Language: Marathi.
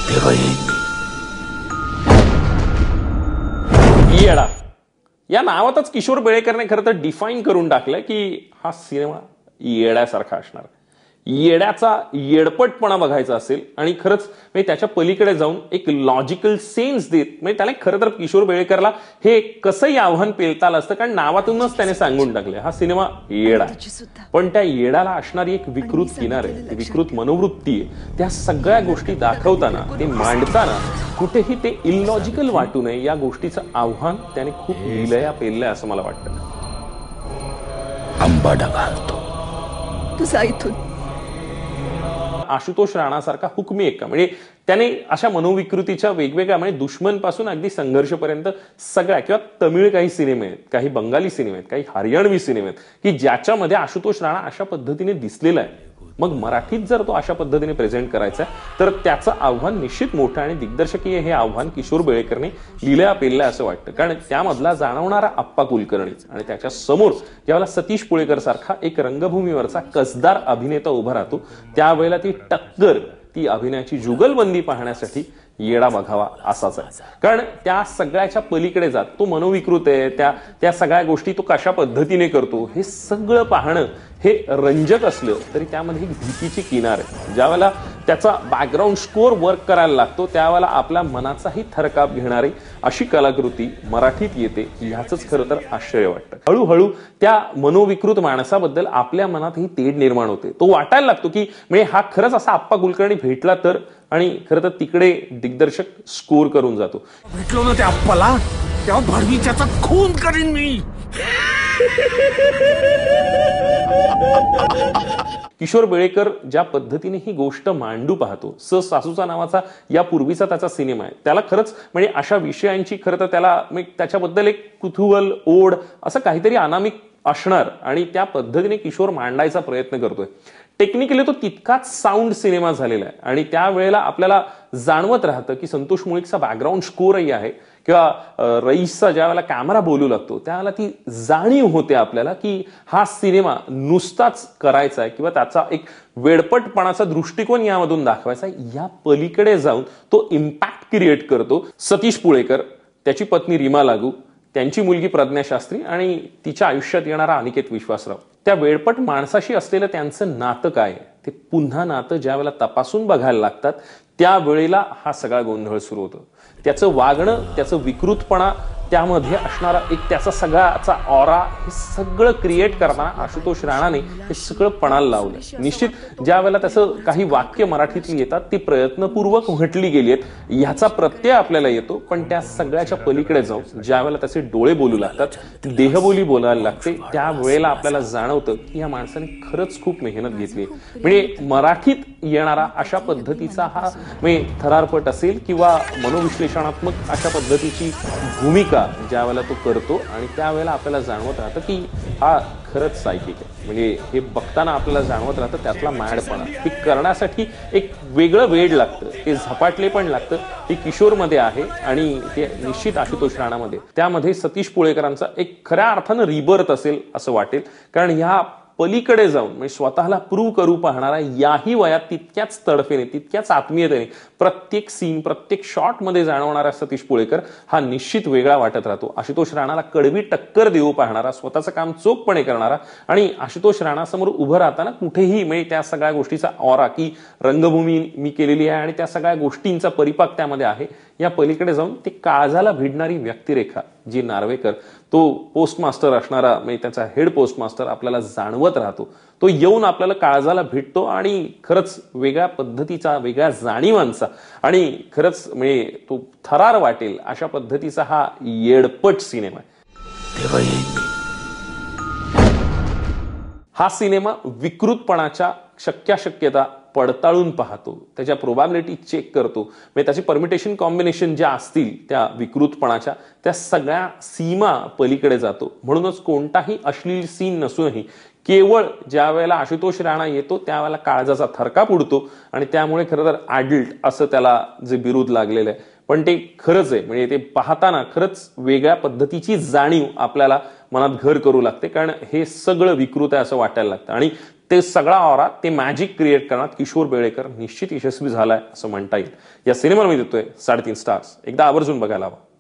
तेव्हा येईन मी. येडा या नावातच किशोर बेळेकरने खरं तर डिफाईन करून टाकलंय की हा सिनेमा येड्यासारखा असणार. येड्याचा येडपटपणा बघायचा असेल आणि खरंच म्हणजे त्याच्या पलीकडे जाऊन एक लॉजिकल सेन्स देत म्हणजे त्याला खरं तर किशोर बेळेकरला हे कसंही आव्हान पेलता आलं असतं, कारण नावातूनच त्याने सांगून टाकले हा सिनेमा येडा. पण त्या येडाला असणारी एक विकृत किनार आहे, विकृत मनोवृत्ती आहे. त्या सगळ्या गोष्टी दाखवताना ते मांडताना कुठेही ते इलॉजिकल वाटू नये या गोष्टीचं आव्हान त्याने खूप लिलया पेललंय असं मला वाटतं. आंबाडा घालतो तुझा इथून. आशुतोष राणासारखा हुकमी एक का म्हणजे त्याने अशा मनोविकृतीच्या वेगवेगळ्या म्हणजे दुश्मन पासून अगदी संघर्षपर्यंत सगळ्या किंवा तमिळ काही सिनेमे आहेत, काही बंगाली सिनेमे आहेत, काही हरियाणवी सिनेमे आहेत की ज्याच्यामध्ये आशुतोष राणा अशा पद्धतीने दिसलेला आहे. मग मराठीत जर तो अशा पद्धतीने प्रेझेंट करायचा आहे तर त्याचं आव्हान निश्चित मोठं आणि दिग्दर्शकीय हे आव्हान किशोर बेळेकरने लिहिल्या पेललंय असं वाटतं. कारण त्यामधला जाणवणारा अप्पा कुलकर्णी आणि त्याच्या समोर ज्यावेळेला सतीश पुळेकर सारखा एक रंगभूमीवरचा कसदार अभिनेता उभा राहतो त्यावेळेला ती टक्कर, ती अभिनयाची जुगलबंदी पाहण्यासाठी येडा बघावा असाच आहे. कारण त्या सगळ्याच्या पलीकडे जात तो मनोविकृत आहे, त्या सगळ्या गोष्टी तो कशा पद्धतीने करतो हे सगळं पाहणं हे रंजक असलं तरी त्यामध्ये एक भीतीची किनार आहे. ज्यावेळेला त्याचा बॅकग्राऊंड स्कोअर वर्क करायला लागतो त्यावेळेला आपल्या मनाचाही थरकाप घेणारी अशी कलाकृती मराठीत येते ह्याच खरं तर आश्चर्य वाटतं. हळूहळू त्या मनोविकृत माणसाबद्दल आपल्या मनातही तेढ निर्माण होते. तो वाटायला लागतो की म्हणजे हा खरंच असा अप्पा कुलकर्णी भेटला तर, आणि खरं तर तिकडे दिग्दर्शक स्कोर करून जातो. भेटलो ना त्या अप्पाला तेव्हा भडवी त्याचा खून करीन मी. किशोर बेळेकर ज्या पद्धतीने ही गोष्ट मांडू पाहतो, सासूचा नावाचा यापूर्वीचा त्याचा सिनेमा आहे, त्याला खरंच म्हणजे अशा विषयांची खरं तर त्याला त्याच्याबद्दल एक कुतूहल, ओढ असं काहीतरी अनामिक असणार आणि त्या पद्धतीने किशोर मांडायचा प्रयत्न करतोय. टेक्निकली तो तितकाच साऊंड सिनेमा झालेला आहे आणि त्यावेळेला आपल्याला जाणवत राहतं की संतोष मुळीकचा बॅकग्राऊंड स्कोरही आहे किंवा रईसचा ज्या वेळेला कॅमेरा बोलू लागतो त्यावेळेला ती जाणीव होते आपल्याला की हा सिनेमा नुसताच करायचा आहे किंवा त्याचा एक वेडपटपणाचा दृष्टिकोन यामधून दाखवायचा आहे. या पलीकडे जाऊन तो इम्पॅक्ट क्रिएट करतो. सतीश पुळेकर, त्याची पत्नी रीमा लागू, त्यांची मुलगी प्रज्ञा शास्त्री आणि तिच्या आयुष्यात येणारा अनिकेत विश्वासराव, त्या वेडपट माणसाशी असलेलं त्यांचं नातं काय आहे ते पुन्हा नातं ज्या वेळेला तपासून बघायला लागतात त्यावेळेला हा सगळा गोंधळ सुरू होतो. त्याचं वागणं, त्याचं विकृतपणा, त्यामध्ये असणारा एक त्याचा सगळ्याचा ऑरा हे सगळं क्रिएट करताना आशुतोष राणाने हे सगळं पणाला लावलं. निश्चित ज्या वेळेला त्याचं काही वाक्य मराठीतली येतात ती प्रयत्नपूर्वक म्हटली गेली आहेत ह्याचा प्रत्यय आपल्याला येतो. पण त्या सगळ्याच्या पलीकडे जाऊन ज्या वेळेला त्याचे डोळे बोलू लागतात, देहबोली बोलायला लागते, त्यावेळेला आपल्याला जाणवतं की या माणसाने खरंच खूप मेहनत घेतली. म्हणजे मराठीत येणारा अशा पद्धतीचा हा म्हणजे थरारपट असेल किंवा मनोविश्लेषणात्मक अशा पद्धतीची भूमिका ज्या वेळेला तो करतो आणि त्यावेळेला आपल्याला जाणवत राहतं की हा खरंच सायकिक आहे. म्हणजे हे बघताना आपल्याला जाणवत राहतं त्यातला मॅडपणा. हे करण्यासाठी एक वेगळं वेड लागतं, ते झपाटले पण लागतं. ते किशोरमध्ये आहे आणि ते निश्चित आशुतोष राणामध्ये, त्यामध्ये सतीश पुळेकरांचा एक खऱ्या अर्थानं रिबर्थ असेल असं वाटेल. कारण ह्या पलीकडे जाऊन म्हणजे स्वतःला प्रूव्ह करू पाहणारा याही वयात तितक्याच तडफेने, तितक्याच आत्मीयतेने प्रत्येक सीन, प्रत्येक शॉट मध्ये जाणवणारा सतीश पुळेकर हा निश्चित वेगळा वाटत राहतो. आशुतोष राणाला कडवी टक्कर देऊ पाहणारा, स्वतःचं काम चोखपणे करणारा आणि आशुतोष राणासमोर उभं राहताना कुठेही म्हणजे त्या सगळ्या गोष्टीचा ऑरा की रंगभूमी मी केलेली आहे आणि त्या सगळ्या गोष्टींचा परिपाक त्यामध्ये आहे, या पलीकडे जाऊन ते काळजाला भिडणारी व्यक्तिरेखा जी नार्वेकर, तो पोस्टमास्टर असणारा म्हणजे त्याचा हेड पोस्टमास्टर आपल्याला जाणवत राहतो. तो येऊन आपल्याला काळजाला भेटतो आणि खरंच वेगळ्या पद्धतीचा, वेगळ्या जाणीवांचा आणि खरंच म्हणजे तो थरार वाटेल अशा पद्धतीचा हा येडपट सिनेमा आहे. तेव्हा येईन मी. हा सिनेमा विकृतपणाच्या शक्यता पडताळून पाहतो, त्याच्या प्रोबॅबिलिटी चेक करतो. म्हणजे त्याची परमिटेशन कॉम्बिनेशन ज्या असतील त्या विकृतपणाच्या त्या सगळ्या सीमा पलीकडे जातो. म्हणूनच कोणताही अश्लील सीन नसूनही केवळ ज्या वेळेला आशुतोष राणा येतो त्यावेळेला काळजाचा थरकाप उडतो आणि त्यामुळे खरं तर ॲडल्ट असं त्याला जे बिरुद लागलेलं आहे पण ते खरंच आहे. म्हणजे ते पाहताना खरंच वेगळ्या पद्धतीची जाणीव आपल्याला मनात घर करू लागते, कारण हे सगळं विकृत आहे असं वाटायला लागतं. आणि ते सगळा ऑरा, ते मॅजिक क्रिएट करण्यात किशोर बेळेकर निश्चित यशस्वी झालाय असं म्हणता येईल. या सिनेमाला मी देतोय 3.5 स्टार्स. एकदा आवर्जून बघायला हवा.